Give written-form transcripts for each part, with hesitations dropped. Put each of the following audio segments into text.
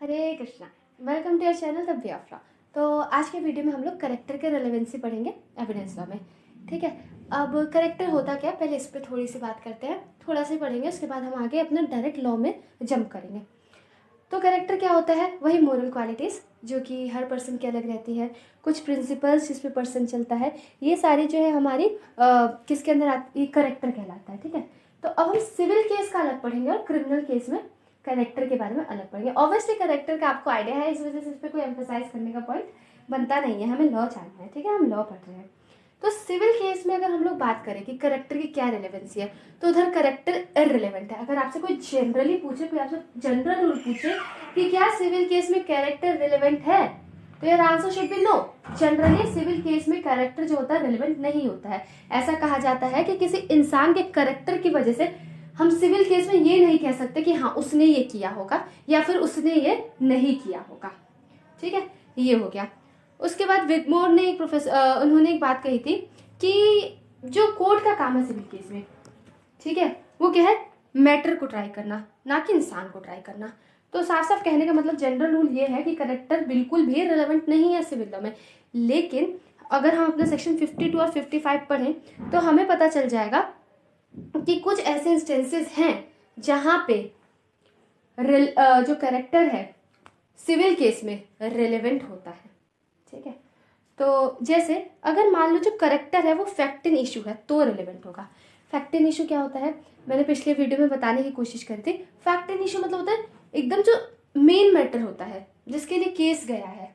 Hare Krishna. Welcome to your channel the way of law. तो आज के वीडियो में हम लोग करेक्टर के रेलेवेंसी पढ़ेंगे एविडेंस लॉ में। ठीक है, अब करेक्टर होता क्या, पहले इस पर थोड़ी सी बात करते हैं, थोड़ा सा पढ़ेंगे, उसके बाद हम आगे अपना डायरेक्ट लॉ में जंप करेंगे। तो करेक्टर क्या होता है, वही मोरल क्वालिटीज़ जो कि हर पर्सन की अलग रहती है, कुछ प्रिंसिपल्स जिस पे पर्सन चलता है, ये सारी जो है हमारी किसके अंदर आती, करेक्टर कहलाता है। ठीक है, तो अब हम सिविल केस का अलग पढ़ेंगे और क्रिमिनल केस में करेक्टर के बारे में अलग पढ़ेंगे। ऑब्वियसली करेक्टर का आपको आइडिया है, इस वजह से इस पर कोई एम्फेसाइज करने का पॉइंट बनता नहीं है, हमें लॉ जानना है। ठीक है, हम लॉ पढ़ रहे हैं। तो सिविल केस में अगर हम लोग बात करें कि करेक्टर की क्या रिलेवेंसी है, तो उधर करेक्टर इररिलेवेंट है। अगर आपसे कोई जनरली पूछे, कोई आपसे जनरल रूल पूछे कि क्या सिविल केस में कैरेक्टर रिलेवेंट है, तो यार answer should be no. Generally civil case में कैरेक्टर जो होता है रिलेवेंट नहीं होता है। ऐसा कहा जाता है कि किसी इंसान के कैरेक्टर की वजह से हम सिविल केस में ये नहीं कह सकते कि हाँ उसने ये किया होगा या फिर उसने ये नहीं किया होगा। ठीक है, ये हो गया। उसके बाद विगमोर ने एक उन्होंने एक बात कही थी कि जो कोर्ट का काम है सिविल केस में, ठीक है, वो क्या है, मैटर को ट्राई करना, ना कि इंसान को ट्राई करना। तो साफ साफ कहने का मतलब जनरल रूल ये है कि करेक्टर बिल्कुल भी रिलेवेंट नहीं है सिविल लॉ में। लेकिन अगर हम अपना सेक्शन 52 और 55 पढ़ें तो हमें पता चल जाएगा कि कुछ ऐसे इंस्टेंसेस हैं जहां पे जो करेक्टर है सिविल केस में रिलेवेंट होता है। ठीक है, तो जैसे अगर मान लो जो करेक्टर है वो फैक्ट इन इशू है तो रिलेवेंट होगा। फैक्ट इन इशू क्या होता है, मैंने पिछले वीडियो में बताने की कोशिश करी थी। फैक्ट इन इशू मतलब होता है एकदम जो मेन मैटर होता है जिसके लिए केस गया है।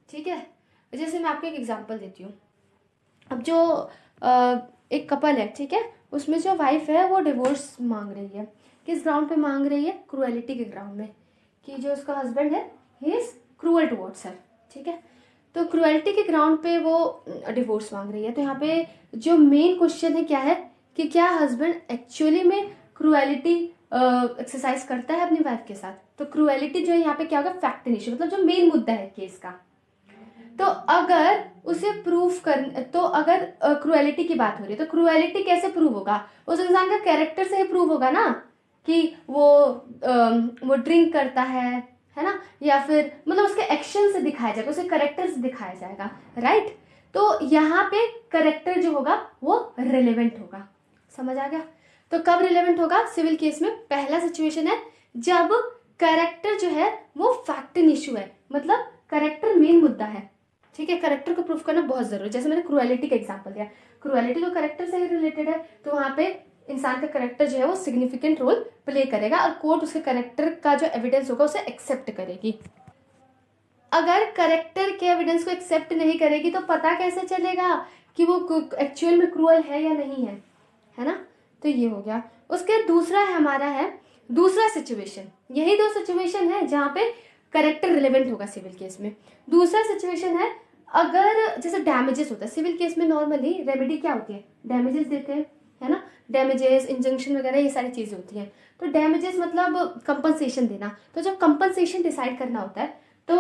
ठीक है, जैसे मैं आपको एक एग्जांपल देती हूँ। अब जो एक कपल है, ठीक है, उसमें जो वाइफ है वो डिवोर्स मांग रही है। किस ग्राउंड पे मांग रही है, क्रुएलिटी के ग्राउंड में, कि जो उसका हस्बैंड है ही इज क्रूअल टुवर्ड्स हर। ठीक है, तो क्रुएलिटी के ग्राउंड पे वो डिवोर्स मांग रही है। तो यहाँ पे जो मेन क्वेश्चन है क्या है कि क्या हस्बैंड एक्चुअली में क्रुएलिटी एक्सरसाइज करता है अपनी वाइफ के साथ। तो क्रुएलिटी जो है यहाँ पे क्या होगा, फैक्ट इन इशू, मतलब जो मेन मुद्दा है केस का। तो अगर उसे प्रूफ कर, तो अगर क्रुएलिटी की बात हो रही है तो क्रुएलिटी कैसे प्रूव होगा, उस इंसान का कैरेक्टर से ही प्रूव होगा ना, कि वो ड्रिंक करता है ना, या फिर मतलब उसके एक्शन से दिखाया जाएगा, उसके कैरेक्टर से दिखाया जाएगा, राइट। तो यहाँ पे कैरेक्टर जो होगा वो रिलेवेंट होगा। समझ आ गया। तो कब रिलेवेंट होगा सिविल केस में, पहला सिचुएशन है जब कैरेक्टर जो है वो फैक्ट इन इशू है, मतलब कैरेक्टर मेन मुद्दा है। ठीक है, कैरेक्टर को प्रूफ करना बहुत जरूरी है। जैसे मैंने क्रुएलिटी का एग्जांपल दिया, क्रुएलिटी तो कैरेक्टर से ही रिलेटेड है, तो वहां पे इंसान का कैरेक्टर जो है वो सिग्निफिकेंट रोल प्ले करेगा और कोर्ट उसके कैरेक्टर का जो एविडेंस होगा उसे एक्सेप्ट करेगी। अगर कैरेक्टर के एविडेंस को एक्सेप्ट नहीं करेगी तो पता कैसे चलेगा कि वो एक्चुअल में क्रूअल है या नहीं है ना। तो ये हो गया। उसके दूसरा है हमारा है दूसरा सिचुएशन, यही दो सिचुएशन है जहां पे कैरेक्टर रिलेवेंट होगा सिविल केस में। दूसरा सिचुएशन है अगर जैसे डैमेजेस होता है सिविल केस में, नॉर्मली रेमेडी क्या होती है, डैमेजेस देते हैं, है ना, डैमेजेस, इंजंक्शन वगैरह ये सारी चीजें होती हैं। तो डैमेजेस मतलब कंपनसेशन देना। तो जब कंपनसेशन डिसाइड करना होता है तो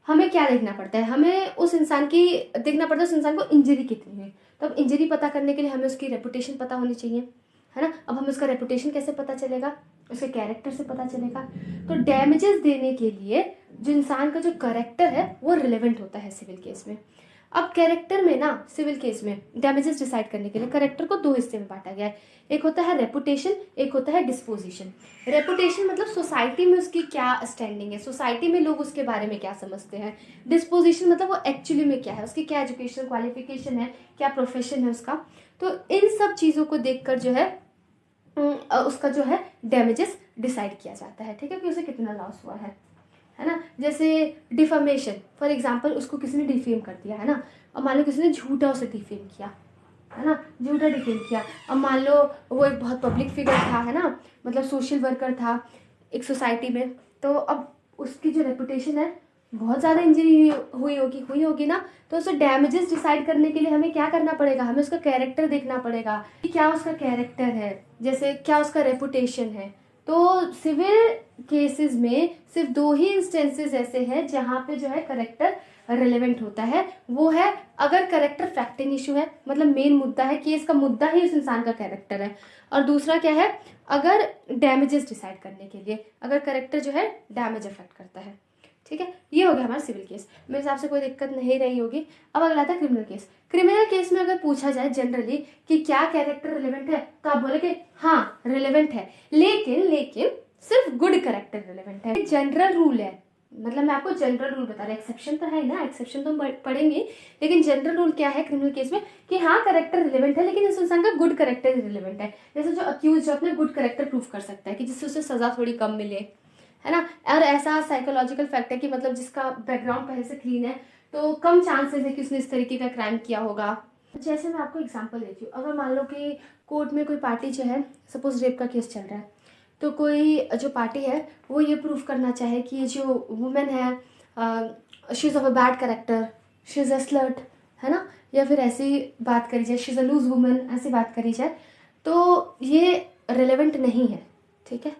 हमें क्या देखना पड़ता है, हमें उस इंसान की देखना पड़ता है, उस इंसान को इंजरी कितनी है। तो अब इंजरी पता करने के लिए हमें उसकी रेपुटेशन पता होनी चाहिए, है ना। अब हमें उसका रेपुटेशन कैसे पता चलेगा, उसके कैरेक्टर से पता चलेगा। तो डैमेजेस देने के लिए जो इंसान का जो कैरेक्टर है वो रिलेवेंट होता है सिविल केस में। अब कैरेक्टर में ना सिविल केस में डैमेजेस डिसाइड करने के लिए कैरेक्टर को दो हिस्से में बांटा गया है, एक होता है रेपुटेशन, एक होता है डिस्पोजिशन। रेपुटेशन मतलब सोसाइटी में उसकी क्या स्टैंडिंग है, सोसाइटी में लोग उसके बारे में क्या समझते हैं। डिस्पोजिशन मतलब वो एक्चुअली में क्या है, उसकी क्या एजुकेशन क्वालिफिकेशन है, क्या प्रोफेशन है उसका। तो इन सब चीज़ों को देखकर जो है उसका जो है डैमेजेस डिसाइड किया जाता है। ठीक है, कि उसे कितना लॉस हुआ है ना। जैसे डिफेमेशन, फॉर एग्जांपल उसको किसी ने डिफेम कर दिया, है ना। अब मान लो किसी ने झूठा उसे डिफेम किया, है ना, झूठा डिफेम किया। अब मान लो वो एक बहुत पब्लिक फिगर था, है ना, मतलब सोशल वर्कर था एक सोसाइटी में, तो अब उसकी जो रेपुटेशन है बहुत ज़्यादा इंजरी हुई होगी ना। तो उसे डैमेजेस डिसाइड करने के लिए हमें क्या करना पड़ेगा, हमें उसका कैरेक्टर देखना पड़ेगा कि क्या उसका कैरेक्टर है, जैसे क्या उसका रेपुटेशन है, तो सिविल केसेस में सिर्फ 2 ही इंस्टेंसेस ऐसे हैं जहां पे जो है करेक्टर रिलेवेंट होता है। वो है अगर करेक्टर फैक्टिंग इशू है, मतलब मेन मुद्दा है, केस का मुद्दा ही उस इंसान का कैरेक्टर है। और दूसरा क्या है, अगर डैमेजेस डिसाइड करने के लिए, अगर करेक्टर जो है डैमेज अफेक्ट करता है। ठीक है, ये हो गया हमारा सिविल केस। मेरे हिसाब से कोई दिक्कत नहीं रही होगी। अब अगला था क्रिमिनल केस। क्रिमिनल केस में अगर पूछा जाए जनरली कि क्या कैरेक्टर रिलेवेंट है, तो आप बोले कि हाँ रिलेवेंट है, लेकिन सिर्फ गुड कैरेक्टर रिलेवेंट है। जनरल रूल है, मतलब मैं आपको जनरल रूल बता रहा हूँ, एक्सेप्शन तो है ना, एक्सेप्शन तो हम पढ़ेंगे, लेकिन जनरल रूल क्या है क्रिमिनल केस में कि हाँ करेक्टर रिलेवेंट है, लेकिन इस इंसान का गुड करेक्टर रिलेवेंट है। जैसे जो अक्यूज जो अपने गुड करेक्टर प्रूफ कर सकता है कि जिससे उसे सजा थोड़ी कम मिले, है ना। और ऐसा साइकोलॉजिकल फैक्ट है कि मतलब जिसका बैकग्राउंड पहले से क्लीन है तो कम चांसेस है कि उसने इस तरीके का क्राइम किया होगा। जैसे मैं आपको एग्जांपल देती हूँ, अगर मान लो कि कोर्ट में कोई पार्टी जो है, सपोज रेप का केस चल रहा है, तो कोई जो पार्टी है वो ये प्रूफ करना चाहे कि ये जो वुमेन है she is of a bad character, she is a slut, है ना, या फिर ऐसी बात करी जाए she is a loose women, ऐसी बात करी जाए, तो ये रिलेवेंट नहीं है। ठीक है,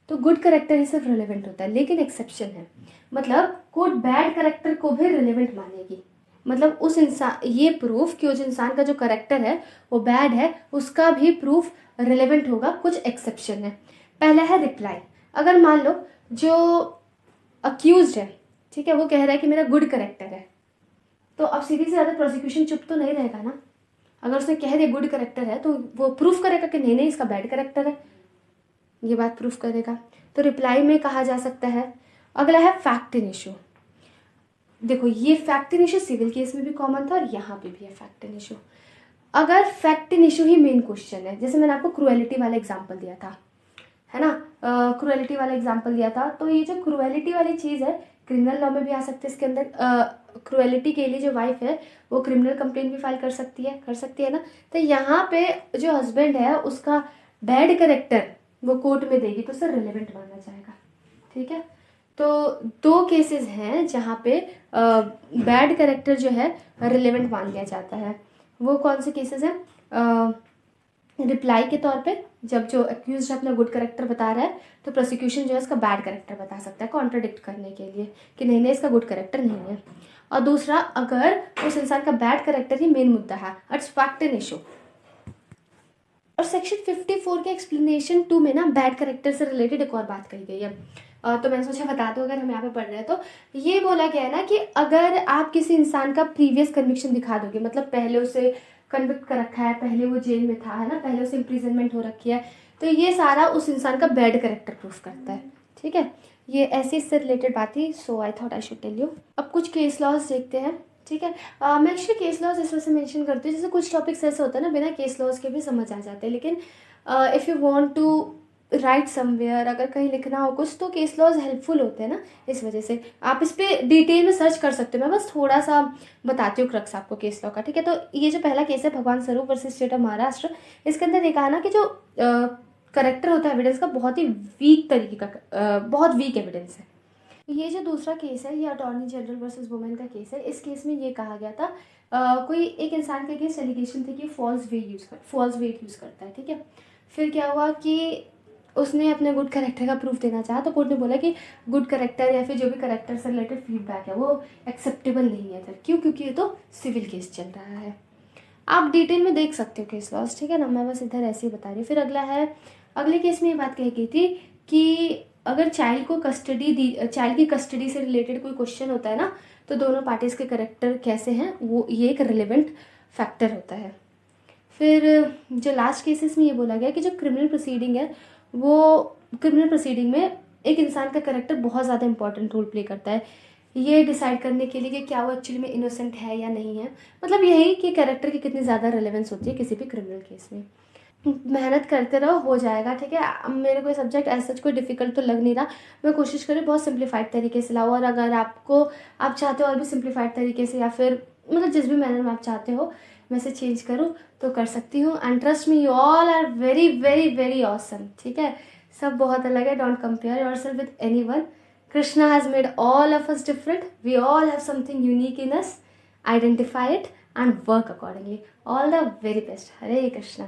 तो गुड करेक्टर ही सिर्फ रिलेवेंट होता है, लेकिन एक्सेप्शन है, मतलब कोर्ट बैड करेक्टर को भी रिलेवेंट मानेगी। मतलब उस इंसान ये प्रूफ कि उस इंसान का जो करेक्टर है वो बैड है, उसका भी प्रूफ रिलेवेंट होगा। कुछ एक्सेप्शन है। पहला है रिप्लाई। अगर मान लो जो अक्यूज्ड है, ठीक है, वो कह रहा है कि मेरा गुड करेक्टर है, तो अब सीधी से ज़्यादा प्रोसिक्यूशन चुप तो नहीं रहेगा ना। अगर उसने कह दिया गुड करेक्टर है तो वो प्रूफ करेगा कि नहीं नहीं इसका बैड करेक्टर है, ये बात प्रूफ करेगा। तो रिप्लाई में कहा जा सकता है। अगला है फैक्ट इन इशू। देखो ये fact in issue civil case में भी कॉमन था और यहाँ पे भी है फैक्ट इन इशू। अगर फैक्ट इन इशू ही मेन क्वेश्चन है, जैसे मैंने आपको क्रुएलिटी वाला एग्जांपल दिया था, है ना, क्रुएलिटी वाला एग्जांपल दिया था, तो ये जो क्रुएलिटी वाली चीज़ है क्रिमिनल लॉ में भी आ सकती है। इसके अंदर क्रुएलिटी के लिए जो वाइफ है वो क्रिमिनल कंप्लेंट भी फाइल कर सकती है ना। तो यहाँ पे जो हस्बैंड है उसका बैड करेक्टर वो कोर्ट में देगी तो सर रिलेवेंट माना जाएगा। ठीक है, तो 2 केसेस हैं जहाँ पे बैड करेक्टर जो है रिलेवेंट मान लिया जाता है। वो कौन से केसेस हैं? रिप्लाई के तौर पे जब जो एक्यूज अपना गुड करेक्टर बता रहा है तो प्रोसिक्यूशन जो है इसका बैड करेक्टर बता सकता है कॉन्ट्रडिक्ट करने के लिए कि नहीं नहीं इसका गुड करेक्टर नहीं है। और दूसरा, अगर उस इंसान का बैड करेक्टर ही मेन मुद्दा है, इट्स फैक्ट इन इशू। और सेक्शन 54 के एक्सप्लेनेशन 2 में ना बैड करेक्टर से रिलेटेड एक और बात कही गई है। तो मैंने सोचा बता दूं, अगर हम यहाँ पे पढ़ रहे हैं तो ये बोला गया है ना कि अगर आप किसी इंसान का प्रीवियस कन्विक्शन दिखा दोगे, मतलब पहले उसे कन्विक्ट कर रखा है, पहले वो जेल में था, है ना, पहले उसे इम्प्रिजनमेंट हो रखी है, तो ये सारा उस इंसान का बैड करेक्टर प्रूफ करता है। ठीक है, ये ऐसी इससे रिलेटेड बात थी, so I thought I should tell you. अब कुछ केस लॉज देखते हैं। ठीक है, मैं एक्चुअली केस लॉज इस वजह से मेंशन करती हूँ, जैसे कुछ टॉपिक्स ऐसे होते हैं ना बिना केस लॉज के भी समझ आ जाते हैं, लेकिन if you want to write somewhere, अगर कहीं लिखना हो कुछ, तो केस लॉज हेल्पफुल होते हैं ना, इस वजह से आप इस पर डिटेल में सर्च कर सकते हो। मैं बस थोड़ा सा बताती हूँ क्रक्स आपको केस लॉ का। ठीक है, तो ये जो पहला केस है भगवान स्वरूप वर्सेस स्टेट ऑफ महाराष्ट्र, इसके अंदर देखा है ना कि जो करेक्टर होता है एविडेंस का बहुत ही वीक तरीके का, बहुत वीक एविडेंस है। ये जो दूसरा केस है ये अटॉर्नी जनरल वर्सेस वुमेन का केस है। इस केस में ये कहा गया था कोई एक इंसान के अगेंस्ट एलिगेशन थी कि फॉल्स वेट यूज़ करता है। ठीक है, फिर क्या हुआ कि उसने अपने गुड करेक्टर का प्रूफ देना चाहा, तो कोर्ट ने बोला कि गुड करेक्टर या फिर जो भी करेक्टर से रिलेटेड फीडबैक है वो एक्सेप्टेबल नहीं है। फिर क्यों? क्योंकि ये तो सिविल केस चल रहा है। आप डिटेल में देख सकते हो केस लॉस। ठीक है ना, मैं बस इधर ऐसे ही बता रही हूँ। फिर अगला है, अगले केस में ये बात कही गई थी कि अगर चाइल्ड की कस्टडी से रिलेटेड कोई क्वेश्चन होता है ना, तो दोनों पार्टीज के करेक्टर कैसे हैं वो ये एक रिलेवेंट फैक्टर होता है। फिर जो लास्ट केसेस में ये बोला गया कि जो क्रिमिनल प्रोसीडिंग है वो क्रिमिनल प्रोसीडिंग में एक इंसान का करेक्टर बहुत ज़्यादा इंपॉर्टेंट रोल प्ले करता है ये डिसाइड करने के लिए कि क्या वो एक्चुअली में इनोसेंट है या नहीं है। मतलब यही कि कैरेक्टर की कितनी ज़्यादा रेलेवेंस होती है किसी भी क्रिमिनल केस में। मेहनत करते रहो, हो जाएगा। ठीक है, अब मेरे को सब्जेक्ट ऐसा कोई डिफिकल्ट तो लग नहीं रहा, मैं कोशिश करूँ बहुत सिंप्लीफाइड तरीके से लाऊँ। और अगर आप चाहते हो और भी सिंप्लीफाइड तरीके से या फिर मतलब जिस भी मैनर में आप चाहते हो मैं से चेंज करूँ तो कर सकती हूँ। And trust me, you all are very very very awesome. ठीक है, सब बहुत अलग है, don't compare yourself with anyone. Krishna has made all of us different. We all have something unique in us. Identify it and work accordingly. All the very best. Hare Krishna.